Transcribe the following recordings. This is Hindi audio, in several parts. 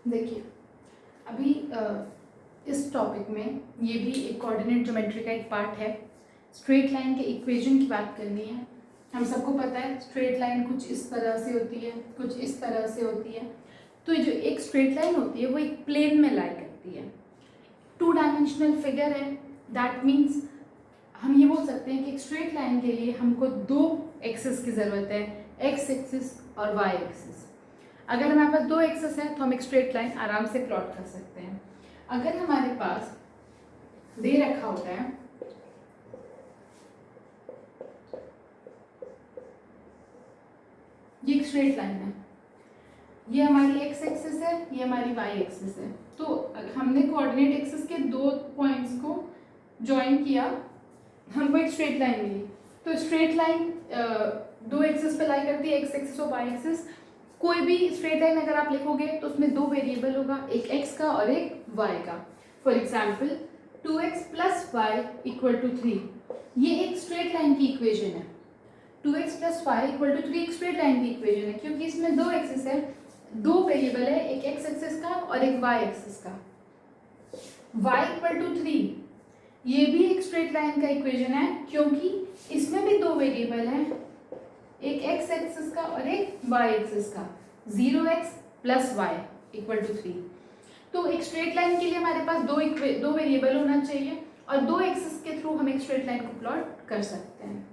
देखिए अभी इस टॉपिक में ये भी एक कोऑर्डिनेट ज्योमेट्री का एक पार्ट है। स्ट्रेट लाइन के इक्वेशन की बात करनी है। हम सबको पता है स्ट्रेट लाइन कुछ इस तरह से होती है, कुछ इस तरह से होती है। तो जो एक स्ट्रेट लाइन होती है वो एक प्लेन में लाई करती है। 2 डायमेंशनल फिगर है। दैट मीन्स हम ये बोल सकते हैं कि एक स्ट्रेट लाइन के लिए हमको 2 एक्सिस की ज़रूरत है, एक्स एक्सिस और वाई एक्सिस। अगर हमारे पास 2 एक्सिस है तो हम एक स्ट्रेट लाइन आराम से प्लॉट कर सकते हैं। अगर हमारे पास दे रखा होता है ये एक स्ट्रेट लाइन है, ये हमारी एक्स एक्सिस है, ये हमारी वाई एक्सिस है। तो हमने कोऑर्डिनेट एक्सिस के 2 पॉइंट्स को ज्वाइन किया, हमको एक स्ट्रेट लाइन मिली। तो स्ट्रेट लाइन 2 एक्सिस पे लाई करती है, एक्स एक्सिस और वाई एक्सिस। कोई भी स्ट्रेट लाइन अगर आप लिखोगे तो उसमें 2 वेरिएबल होगा, एक एक्स का और एक वाई का। फॉर एग्जाम्पल 2x + y = 3, ये एक स्ट्रेट लाइन की इक्वेशन है। 2x + y = 3 एक स्ट्रेट लाइन की इक्वेशन है, क्योंकि इसमें 2 एक्सिस है, 2 वेरिएबल है, एक एक्स एक्सिस का और एक वाई एक्सिस का। y = 3 ये भी एक स्ट्रेट लाइन का इक्वेशन है, क्योंकि इसमें भी 2 वेरिएबल हैं, एक एक्स एक्सिस का और एक वाई एक्सिस का। 0x + y = 3। तो एक स्ट्रेट लाइन के लिए हमारे पास 2 वेरिएबल होना चाहिए और 2 एक्सिस के थ्रू हम एक स्ट्रेट लाइन को प्लॉट कर सकते हैं।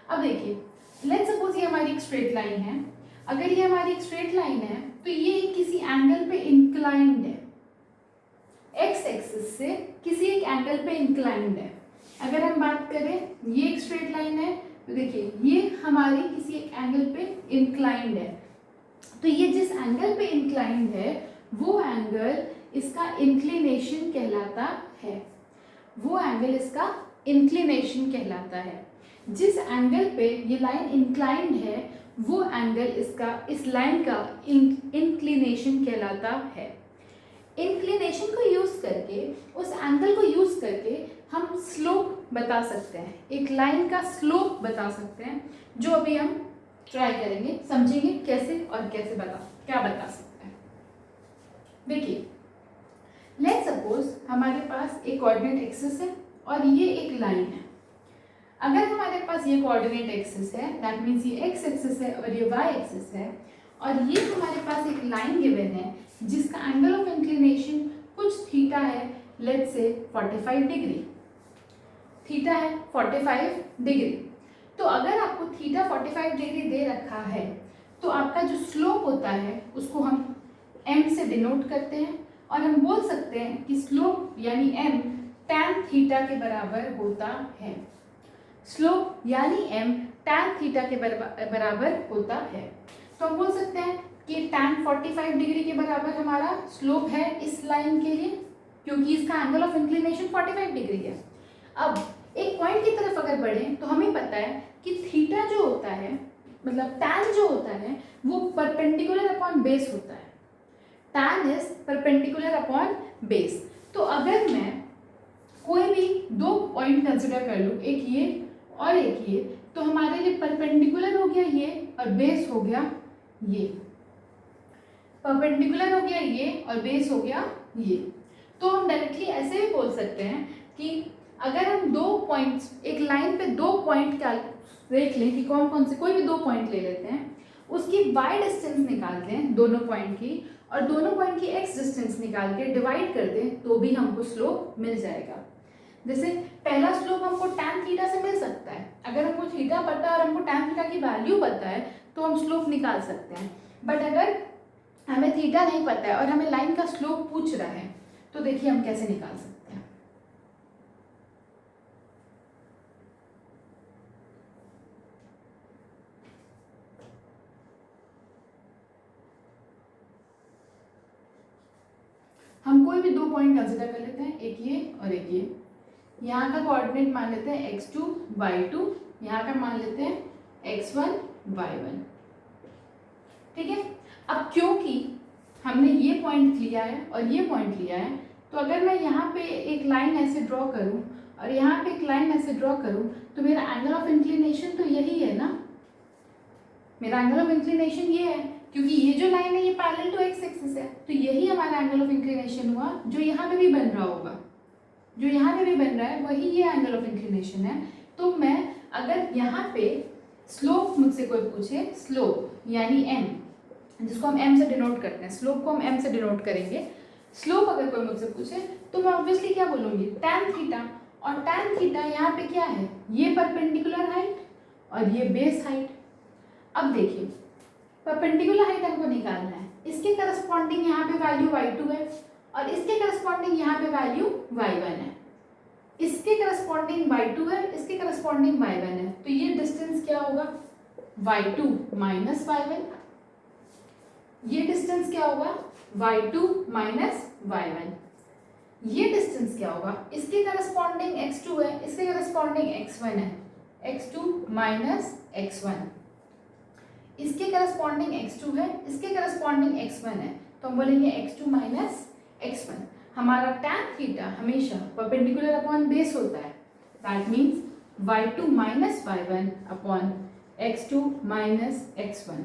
अब देखिए, लेट्स सपोज ये हमारी एक स्ट्रेट लाइन है। अगर ये हमारी एक स्ट्रेट लाइन है तो ये किसी एंगल पे इंक्लाइंड है, एक्स एक्सिस से किसी एक एंगल पे इंक्लाइंड है। अगर हम बात करें ये एक स्ट्रेट लाइन है तो देखिए ये हमारी किसी एक एंगल पे इंक्लाइंड है। तो ये जिस एंगल पे इंक्लाइंड है वो एंगल इसका इंक्लिनेशन कहलाता है, वो एंगल इसका इंक्लिनेशन कहलाता है। जिस एंगल पे ये लाइन इंक्लाइंड है वो एंगल इसका, इस लाइन का इंक्लिनेशन कहलाता है। इंक्लिनेशन को यूज करके, उस एंगल को यूज करके हम स्लोप बता सकते हैं, एक लाइन का स्लोप बता सकते हैं, जो अभी हम ट्राई करेंगे, समझेंगे कैसे और कैसे क्या बता सकते हैं। देखिए, लेट्स सपोज हमारे पास एक कोऑर्डिनेट एक्सिस है और ये एक लाइन है। अगर हमारे पास ये कोऑर्डिनेट एक्सिस है, दैट मीन्स ये एक्स एक्सिस है और ये वाई एक्सिस है, और ये हमारे पास एक लाइन गिवन है जिसका एंगल ऑफ इंक्लिनेशन कुछ थीटा है, लेट्स से 45 डिग्री। थीटा है 45 डिग्री। तो अगर आपको थीटा 45 डिग्री दे रखा है तो आपका जो स्लोप होता है उसको हम m से डिनोट करते हैं, और हम बोल सकते हैं कि स्लोप यानी m tan थीटा के बराबर होता है। स्लोप यानी m tan थीटा के बराबर होता है। तो हम बोल सकते हैं कि tan 45 डिग्री के बराबर हमारा स्लोप है इस लाइन के लिए, क्योंकि इसका एंगल ऑफ इंक्लिनेशन 45 डिग्री है। अब एक पॉइंट की तरफ अगर बढ़ें तो हमें पता है कि थीटा जो होता है, मतलब tan जो होता है वो परपेंडिकुलर अपॉन बेस होता है। tan is perpendicular upon base. तो अगर मैं कोई भी 2 पॉइंट कंसिडर कर लूँ, एक ये और एक ये, तो हमारे लिए परपेंडिकुलर हो गया ये और बेस हो गया ये, परपेंडिकुलर हो गया ये और बेस हो गया ये। तो हम डायरेक्टली ऐसे भी बोल सकते हैं कि अगर हम 2 पॉइंट्स, एक लाइन पे 2 पॉइंट का देख लें कि कौन कौन से, कोई भी 2 पॉइंट ले लेते हैं, उसकी y डिस्टेंस निकालते हैं दोनों पॉइंट की, और दोनों पॉइंट की x डिस्टेंस निकाल के डिवाइड कर दें तो भी हमको स्लोप मिल जाएगा। जैसे पहला स्लोप हमको tan थीटा से मिल सकता है। अगर हमको थीटा पता है और हमको tan थीटा की वैल्यू पता है तो हम स्लोप निकाल सकते हैं। बट अगर हमें थीटा नहीं पता है और हमें लाइन का स्लोप पूछ रहा है तो देखिए हम कैसे निकाल सकते हैं। हम कोई भी 2 पॉइंट कंसिडर कर लेते हैं, एक ये और एक ये। यहाँ का कोऑर्डिनेट मान लेते हैं x2 y2, यहाँ का मान लेते हैं x1 y1। ठीक है। अब क्योंकि हमने ये पॉइंट लिया है और ये पॉइंट लिया है, तो अगर मैं यहाँ पे एक लाइन ऐसे ड्रॉ करूँ और यहाँ पे एक लाइन ऐसे ड्रॉ करूँ तो मेरा एंगल ऑफ इंक्लिनेशन तो यही है ना, मेरा एंगल ऑफ इंक्लिनेशन ये है क्योंकि ये जो लाइन है ये पैरेलल टू एक्स एक्सिस है, तो यही हमारा एंगल ऑफ इंक्लिनेशन हुआ। जो यहाँ पे भी बन रहा होगा, जो यहाँ पे भी बन रहा है वही ये एंगल ऑफ इंक्लिनेशन है। तो मैं अगर यहाँ पे स्लोप मुझसे कोई पूछे, स्लोप यानी m, जिसको हम m से डिनोट करते हैं, स्लोप को हम m से डिनोट करेंगे। स्लोप अगर कोई मुझसे पूछे तो मैं ऑब्वियसली क्या बोलूँगी, tan थीटा। और tan थीटा यहाँ पे क्या है, ये परपेंडिकुलर हाइट और ये बेस हाइट। अब देखिए परपेंडिकुलर हाइट हमको निकालना है, इसके करस्पॉन्डिंग यहाँ पे वैल्यू y2 है और इसके करस्पॉन्डिंग यहाँ पे वैल्यू y1 है। इसके करस्पॉन्डिंग y2 है, इसके करस्पॉन्डिंग y1 है, तो ये डिस्टेंस क्या होगा, y2 माइनस y1। ये डिस्टेंस क्या होगा, y2 माइनस y1। ये डिस्टेंस क्या होगा, इसके करस्पॉन्डिंग x2 है, इसके करस्पॉन्डिंग x1 है, x2 माइनस x1। इसके करस्पॉन्डिंग x2 है, इसके करस्पॉन्डिंग x1 है, तो हम बोलेंगे x2 माइनस x1। हमारा tan थीटा हमेशा परपेंडिकुलर अपॉन बेस होता है, that means y2 minus y1 upon x2 minus x1।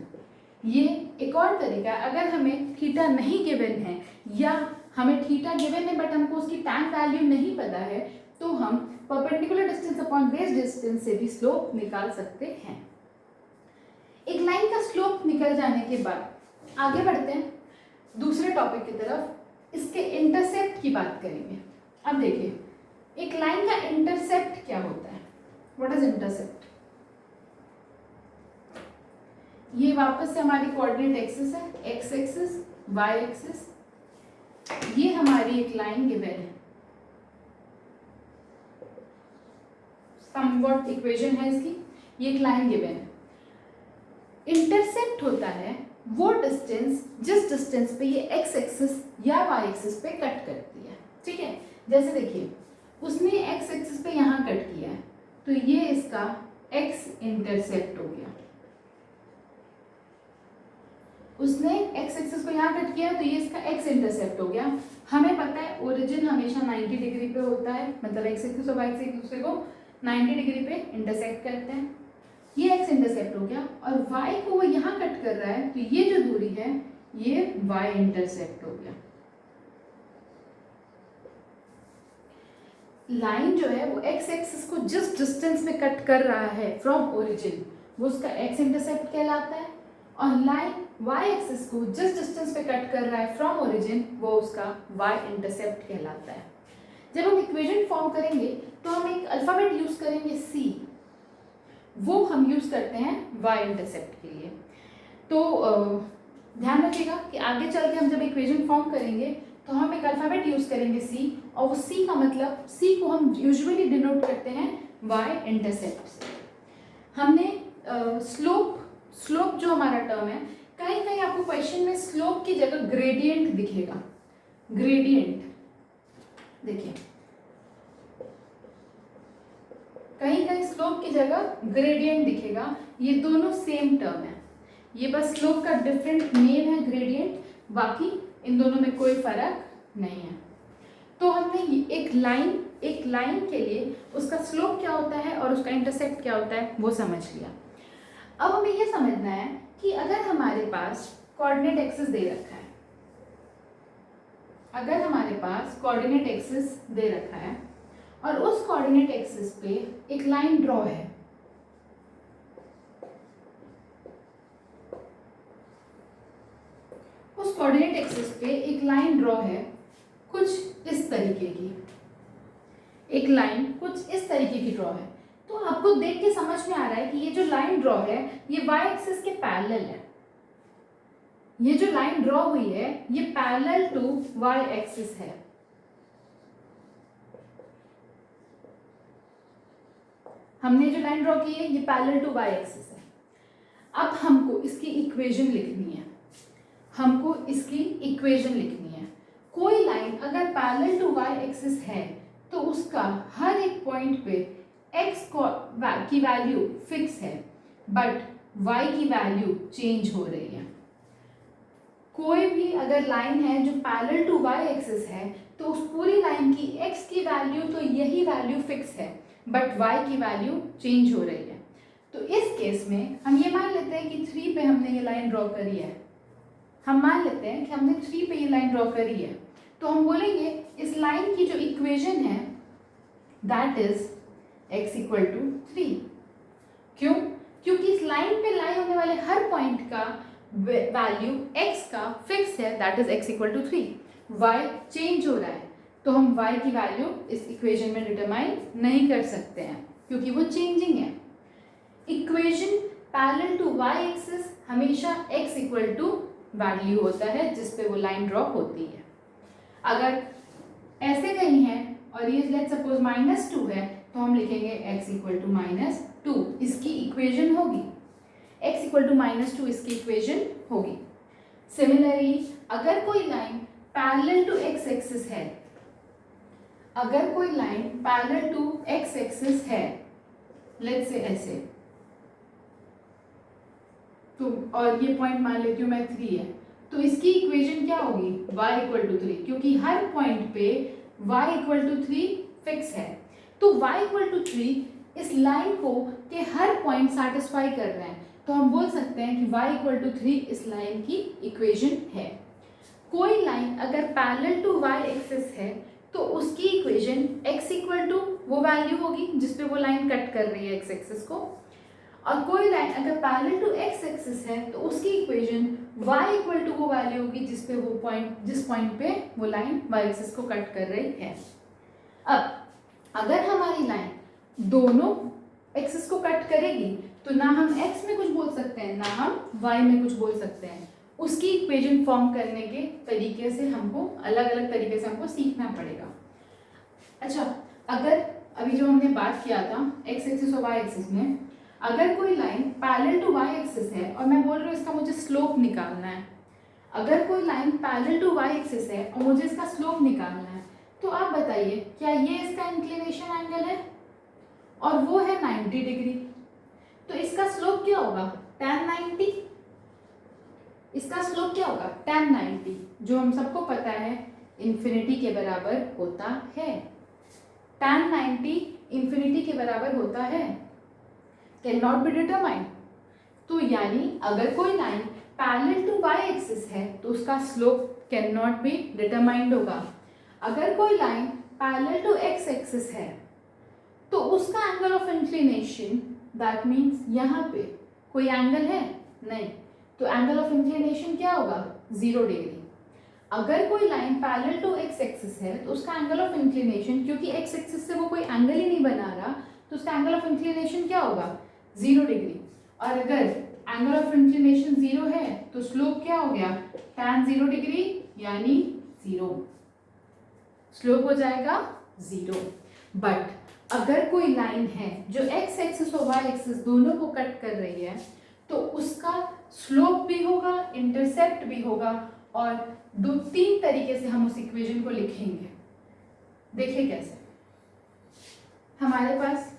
ये एक और तरीका है, अगर हमें थीटा नहीं गिवन है या हमें थीटा गिवन है बट हमको उसकी tan वैल्यू नहीं पता है, तो हम perpendicular distance upon base distance से भी स्लोप निकाल सकते हैं। एक लाइन का स्लोप निकल जाने के बाद आगे बढ़ते हैं दूसरे टॉपिक की तरफ, इसके इंटरसेप्ट की बात करेंगे। अब देखिए एक लाइन का इंटरसेप्ट क्या होता है, व्हाट इज इंटरसेप्ट। ये वापस से हमारी कोऑर्डिनेट एक्सिस है, एक्स एक्सिस, वाई एक्सिस। ये हमारी एक लाइन गिवन है, समवॉट इक्वेशन है इसकी, ये एक लाइन गिवन है। इंटरसेप्ट होता है वो डिस्टेंस जिस डिस्टेंस पे ये एक्स एक्सिस या वाई एक्सिस पे कट करती है, ठीक है। जैसे देखिए उसने एक्स एक्सिस पे यहाँ कट किया है, तो ये इसका एक्स इंटरसेप्ट हो गया। उसने एक्स एक्सिस को यहाँ कट किया तो ये इसका एक्स इंटरसेप्ट हो गया। हमें पता है ओरिजिन हमेशा 90 डिग्री पे होता है, मतलब एक्स एक्सिस और वाई एक्सिस एक दूसरे को 90 डिग्री पे इंटरसेक्ट करते हैं। ये एक्स इंटरसेप्ट हो गया और वाई को वो यहाँ कट कर रहा है, तो ये जो दूरी है ये वाई इंटरसेप्ट हो गया। लाइन जो है वो एक्स एक्सिस को जिस डिस्टेंस में कट कर रहा है फ्रॉम ओरिजिन वो उसका एक्स इंटरसेप्ट कहलाता है, और लाइन वाई एक्सिस को जिस डिस्टेंस पे कट कर रहा है फ्रॉम ओरिजिन वो उसका वाई इंटरसेप्ट कहलाता है। जब हम इक्वेशन फॉर्म करेंगे तो हम एक अल्फाबेट यूज करेंगे C, वो हम यूज करते हैं वाई इंटरसेप्ट के लिए। तो ध्यान रखिएगा कि आगे चल के हम जब इक्वेशन फॉर्म करेंगे तो हम एक अल्फाबेट यूज करेंगे C, और वो C का मतलब C को हम यूजुअली डिनोट करते हैं वाई इंटरसेप्ट से। हमने स्लोप जो हमारा टर्म है, कहीं कहीं आपको क्वेश्चन में स्लोप की जगह ग्रेडियंट दिखेगा। ग्रेडियंट देखिए कहीं कहीं स्लोप की जगह ग्रेडियंट दिखेगा, ये दोनों सेम टर्म है, ये बस स्लोप का डिफरेंट नेम है ग्रेडियंट, बाकी इन दोनों में कोई फर्क नहीं है। तो हमने एक लाइन के लिए उसका स्लोप क्या होता है और उसका इंटरसेप्ट क्या होता है वो समझ लिया। अब हमें ये समझना है कि अगर हमारे पास कोऑर्डिनेट एक्सिस दे रखा है, अगर हमारे पास कोऑर्डिनेट एक्सिस दे रखा है और उस कोऑर्डिनेट एक्सिस पे एक लाइन ड्रॉ है, उस कोऑर्डिनेट एक्सिस पे एक लाइन ड्रॉ है कुछ इस तरीके की, एक लाइन कुछ इस तरीके की ड्रॉ है, तो आपको देख के समझ में आ रहा है कि ये जो लाइन ड्रॉ है ये वाई एक्सिस के पैरेलल है। ये जो लाइन ड्रॉ हुई है ये पैरेलल टू वाई एक्सिस है। हमने जो लाइन ड्रॉ की है ये पैरेलल टू वाई एक्सिस है। अब हमको इसकी इक्वेशन लिखनी है, हमको इसकी इक्वेशन लिखनी है। कोई लाइन अगर पैरेलल टू वाई एक्सिस है तो उसका हर एक पॉइंट पे x की वैल्यू फिक्स है बट y की वैल्यू चेंज हो रही है। कोई भी अगर लाइन है जो पैरेलल टू y एक्सिस है तो उस पूरी लाइन की x की वैल्यू तो यही वैल्यू फिक्स है बट y की वैल्यू चेंज हो रही है। तो इस केस में हम ये मान लेते हैं कि 3 पे हमने ये लाइन ड्रॉ करी है, हम मान लेते हैं कि हमने 3 पे ये लाइन ड्रॉ करी है, तो हम बोलेंगे इस लाइन की जो इक्वेशन है that is x equal to 3। क्यों? क्योंकि इस लाइन पे लाई होने वाले हर पॉइंट का वैल्यू x का फिक्स है, that is x equal to 3। y change हो रहा है, तो हम y की वैल्यू इस इक्वेशन में डिटरमाइन नहीं कर सकते हैं क्योंकि वो चेंजिंग है। Equation parallel to y axis हमेशा x इक्वल टू वैल्यू होता है जिस पे वो लाइन ड्रॉ होती है। अगर ऐसे कहीं है और ये लेट्स सपोज -2 है, तो हम लिखेंगे x इक्वल टू -2, इसकी इक्वेशन होगी। x इक्वल टू -2 इसकी इक्वेशन होगी। सिमिलरली अगर कोई line parallel to x axis है, अगर कोई line parallel to x axis है, लेट्स से ऐसे, तो और ये पॉइंट मान लेती हूँ मैं 3 है, तो इसकी इक्वेशन क्या होगी? y इक्वल टू 3, क्योंकि हर पॉइंट पे y इक्वल टू 3 फिक्स है। तो y इक्वल टू 3 इस लाइन को के हर पॉइंट सेटिस्फाई कर रहे हैं, तो हम बोल सकते हैं कि y इक्वल टू 3 इस लाइन की इक्वेशन है। कोई लाइन अगर पैरेलल टू y एक्सिस है तो उसकी इक्वेशन x इक्वल टू वो वैल्यू होगी जिस पे वो लाइन कट कर रही है x एक्सिस को, और कोई लाइन अगर पैरेलल टू x एक्सिस है तो उसकी इक्वेशन y इक्वल टू वो वैल्यू होगी जिस पे वो पॉइंट, जिस पॉइंट पे वो लाइन y एक्सिस को कट कर रही है। अब अगर हमारी लाइन दोनों एक्सिस को कट करेगी तो ना हम x में कुछ बोल सकते हैं ना हम y में कुछ बोल सकते हैं। उसकी इक्वेशन फॉर्म करने के तरीके से हमको अलग अलग तरीके से हमको सीखना पड़ेगा। अच्छा, अगर अभी जो हमने बात किया था x एक्सिस और y एक्सिस में, अगर कोई line parallel to y axis है और मैं बोल रही हूँ इसका मुझे स्लोप निकालना है, अगर कोई line parallel to y axis है और मुझे इसका स्लोप निकालना है, तो आप बताइए क्या ये इसका इंक्लिनेशन एंगल है और वो है 90 डिग्री, तो इसका स्लोप क्या होगा? tan 90। इसका स्लोप क्या होगा? tan 90, जो हम सबको पता है इन्फिनिटी के बराबर होता है। tan 90 इन्फिनिटी के बराबर होता है, कैन नॉट बी डिटरमाइंड। तो यानी अगर कोई line parallel to y axis है तो उसका slope can not be determined होगा। अगर कोई line parallel to x axis है तो उसका angle of inclination, that means यहाँ पे कोई एंगल है नहीं, तो एंगल ऑफ इंक्लिनेशन क्या होगा? 0 डिग्री। अगर कोई line parallel to x axis है तो उसका एंगल ऑफ इंक्लिनेशन, क्योंकि x एक्सिस से वो कोई एंगल ही नहीं बना रहा, तो उसका एंगल ऑफ इंक्लिनेशन क्या होगा? 0 डिग्री। और अगर एंगल ऑफ इंक्लिनेशन 0 है तो स्लोप क्या हो गया? tan 0 डिग्री यानी 0, स्लोप हो जाएगा 0। बट अगर कोई लाइन है जो x एक्सिस और y एक्सिस दोनों को कट कर रही है तो उसका स्लोप भी होगा, इंटरसेप्ट भी होगा, और 2-3 तरीके से हम उस इक्वेशन को लिखेंगे। देखिए कैसे। हमारे पास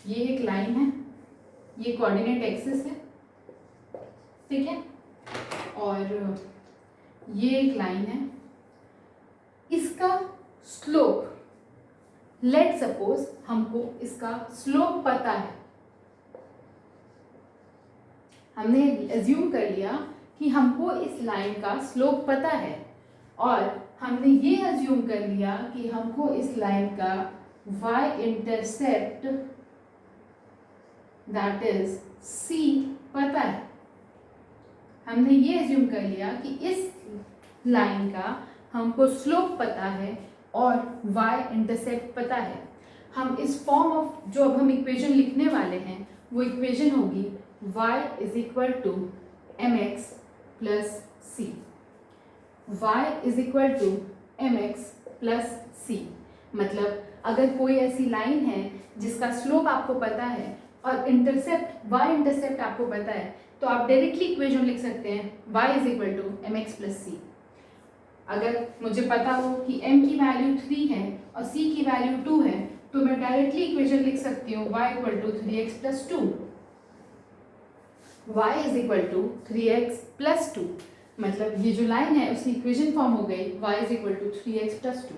ये एक लाइन है, ये कोऑर्डिनेट एक्सिस है, ठीक है, और ये एक लाइन है, इसका स्लोप, लेट सपोज हमको इसका स्लोप पता है, हमने एज्यूम कर लिया कि हमको इस लाइन का स्लोप पता है, और हमने ये एज्यूम कर लिया कि हमको इस लाइन का y intercept that is c पता है। हमने ये एज्यूम कर लिया कि इस लाइन का हमको स्लोप पता है और y इंटरसेप्ट पता है। हम इस फॉर्म ऑफ जो अब हम इक्वेशन लिखने वाले हैं वो इक्वेशन होगी y is equal to mx plus c। y is equal to mx plus c, मतलब अगर कोई ऐसी लाइन है जिसका स्लोप आपको पता है और इंटरसेप्ट y इंटरसेप्ट आपको पता है, तो आप डायरेक्टली इक्वेशन लिख सकते हैं y is equal to mx plus c। अगर मुझे पता हो कि m की वैल्यू 3 है और c की वैल्यू 2 है, तो मैं डायरेक्टली इक्वेशन लिख सकती हूँ y equal to 3x plus 2। y is equal to 3x plus 2, मतलब ये जो लाइन है उसकी इक्वेशन फॉर्म हो गई y is equal to 3x plus 2।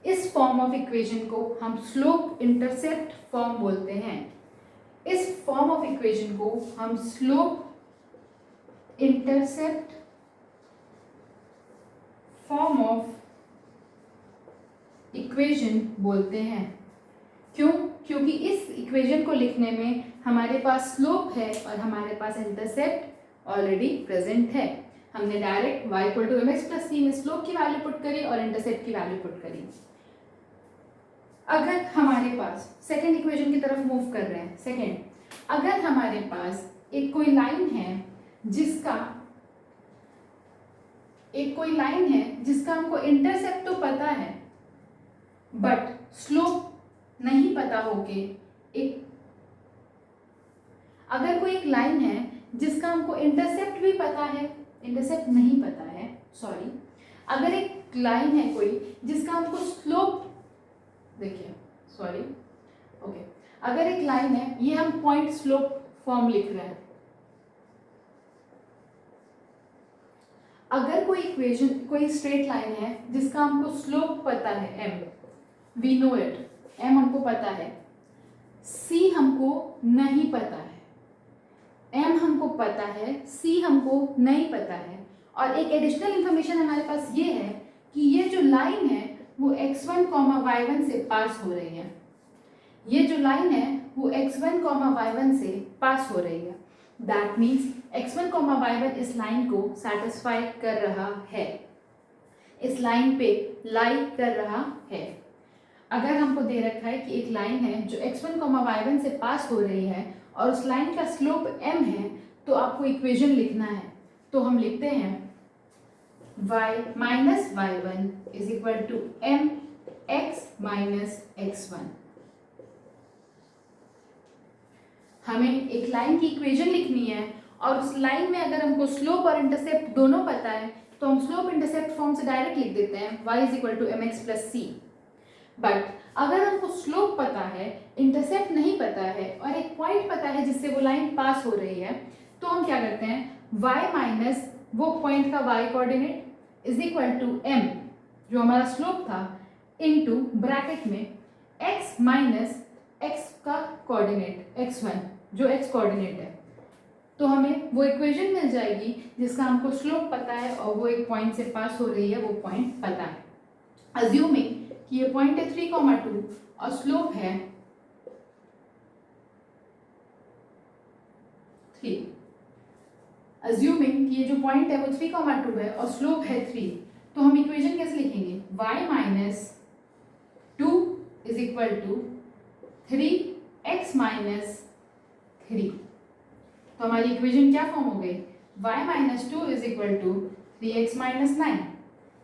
इस फॉर्म ऑफ इक्वेशन को हम स्लोप इंटरसेप्ट फॉर्म बोलते हैं। इस फॉर्म ऑफ इक्वेशन को हम slope intercept form of equation बोलते हैं। क्यों? क्योंकि इस इक्वेशन को लिखने में हमारे पास स्लोप है और हमारे पास इंटरसेप्ट ऑलरेडी प्रेजेंट है। हमने direct y equal to mx plus c में स्लोप की वैल्यू पुट करी और इंटरसेप्ट की वैल्यू पुट करी। अगर हमारे पास सेकेंड इक्वेशन की तरफ मूव कर रहे हैं, सेकेंड, अगर हमारे पास एक कोई लाइन है जिसका हमको इंटरसेप्ट तो पता है बट स्लोप नहीं पता होके अगर कोई एक लाइन है जिसका हमको इंटरसेप्ट भी पता है, इंटरसेप्ट नहीं पता है, सॉरी, अगर एक लाइन है कोई जिसका हमको स्लोप, देखिए सॉरी, ओके, अगर एक लाइन है, ये हम पॉइंट स्लोप फॉर्म लिख रहे हैं। अगर कोई इक्वेशन, कोई स्ट्रेट लाइन है जिसका हमको स्लोप पता है m, we know it, m हमको पता है, c हमको नहीं पता है, m हमको पता है, c हमको नहीं पता है, और एक एडिशनल इंफॉर्मेशन हमारे पास ये है कि ये जो लाइन है वो x1, y1 से पास हो रही है। ये जो लाइन है वो x1, y1 से पास हो रही है। दैट मीन्स x1, y1 इस लाइन को सेटिस्फाई कर रहा है, इस लाइन पे लाई कर रहा है। अगर हमको दे रखा है कि एक लाइन है जो x1, y1 से पास हो रही है और उस लाइन का स्लोप m है, तो आपको इक्वेशन लिखना है। तो हम लिखते हैं y minus y1 is equal to m x minus x1। हमें एक लाइन की इक्वेशन लिखनी है और उस लाइन में अगर हमको स्लोप और इंटरसेप्ट दोनों पता है तो हम स्लोप इंटरसेप्ट फॉर्म से डायरेक्ट लिख देते हैं y is equal to m x plus c. But अगर हमको स्लोप पता है, इंटरसेप्ट नहीं पता है और एक पॉइंट पता है जिससे वो लाइन पास हो रही है, तो हम क्या करते हैं, y माइनस वो पॉइंट का y coordinate is equal to m जो हमारा स्लोप था इनटू ब्रैकेट में x माइनस x का कोऑर्डिनेट x1 जो x कोऑर्डिनेट है। तो हमें वो इक्वेशन मिल जाएगी जिसका हमको स्लोप पता है और वो एक पॉइंट से पास हो रही है, वो पॉइंट पता है। अज्यूमिंग कि ये पॉइंट है 3,2 और स्लोप है 3, अज्यूमिंग कि ये जो पॉइंट है वो 3,2 है और स्लोप है 3, तो हम इक्वेशन कैसे लिखेंगे, y minus 2 is equal to 3x minus 3। तो हमारी इक्वेशन क्या फॉर्म हो गई, y minus 2 is equal to 3x minus 9।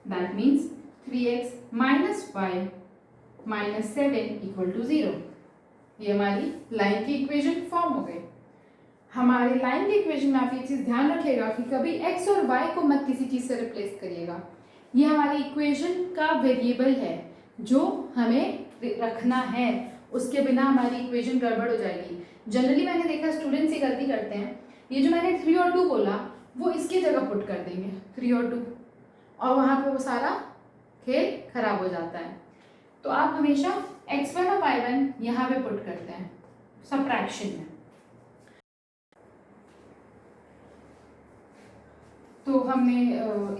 That means 3x minus 5 minus 7 equal to 0। ये हमारी लाइन की इक्वेशन फॉर्म हो गई। हमारे लाइन की इक्वेशन में आप ये चीज़ ध्यान रखिएगा कि कभी x और y को मत किसी चीज़ से रिप्लेस करिएगा। ये हमारी इक्वेशन का वेरिएबल है जो हमें रखना है, उसके बिना हमारी इक्वेशन गड़बड़ हो जाएगी। जनरली मैंने देखा स्टूडेंट्स ये गलती करते हैं, ये जो मैंने 3 और 2 बोला वो इसकी जगह पुट कर देंगे 3 और 2 और वहाँ पे वो सारा खेल खराब हो जाता है। तो आप हमेशा x1 और y1 यहाँ पे पुट करते हैं सबट्रैक्शन में। तो हमने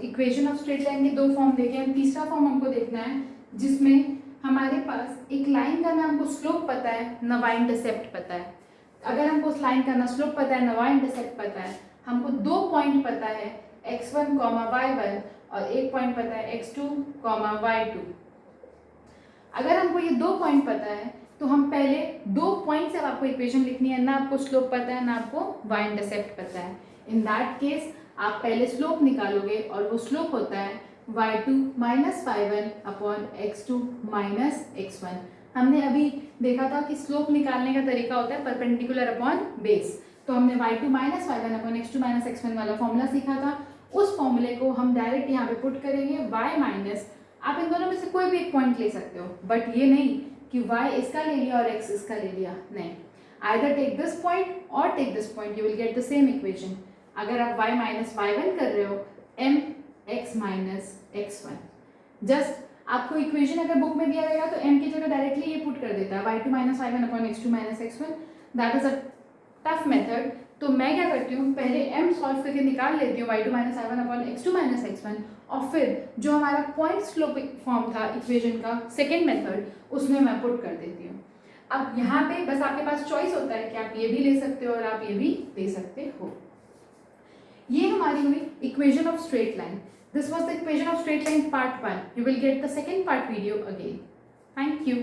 इक्वेशन ऑफ स्ट्रेट लाइन के 2 फॉर्म देखे हैं। तीसरा फॉर्म हमको देखना है जिसमें हमारे पास एक लाइन का ना हमको स्लोप पता है ना y इंटरसेप्ट पता है। अगर हमको उस लाइन का ना स्लोप पता है ना y इंटरसेप्ट पता है, हमको 2 पॉइंट पता है x1, y1 और एक पॉइंट पता है x2, y2। अगर हमको ये 2 पॉइंट पता है तो हम पहले 2 पॉइंट से आपको इक्वेशन लिखनी है, ना आपको स्लोप पता है ना आपको y इंटरसेप्ट पता है। इन दैट केस आप पहले स्लोप निकालोगे और वो स्लोप होता है y2 minus 5 upon x2 minus x1। हमने अभी देखा था कि स्लोप निकालने का तरीका होता है परपेंडिकुलर अपॉन बेस, तो हमने y2 minus 5 upon x2 minus x1 वाला फॉर्मूला सीखा था। उस फॉर्मूले को हम डायरेक्ट यहाँ पे पुट करेंगे y माइनस, आप इन दोनों में से कोई भी एक पॉइंट ले सकते हो, बट ये नहीं कि y इसका ले लिया और x इसका ले लिया, नहीं, आइदर टेक दिस पॉइंट और take this point, you will get the same equation. अगर आप y माइनस y1 कर रहे हो m x minus x1, just आपको इक्वेशन अगर बुक में दिया रहेगा तो m की जगह डायरेक्टली ये पुट कर देता है y2 minus y1 upon x2 minus x1। That is a tough method, तो मैं क्या करती हूँ, पहले m सॉल्व करके निकाल लेती हूँ y2 minus I one upon x2 minus x1, और फिर जो हमारा पॉइंट स्लोप फॉर्म था इक्वेशन का सेकेंड मेथड, उसमें मैं पुट कर देती हूँ। अब यहाँ पे बस आपके पास चॉइस होता है कि आप ये भी ले सकते हो और आप ये भी ले सकते हो। ये हमारी हुई equation of straight line. This was the equation of straight line part 1. You will get the second part video again. Thank you.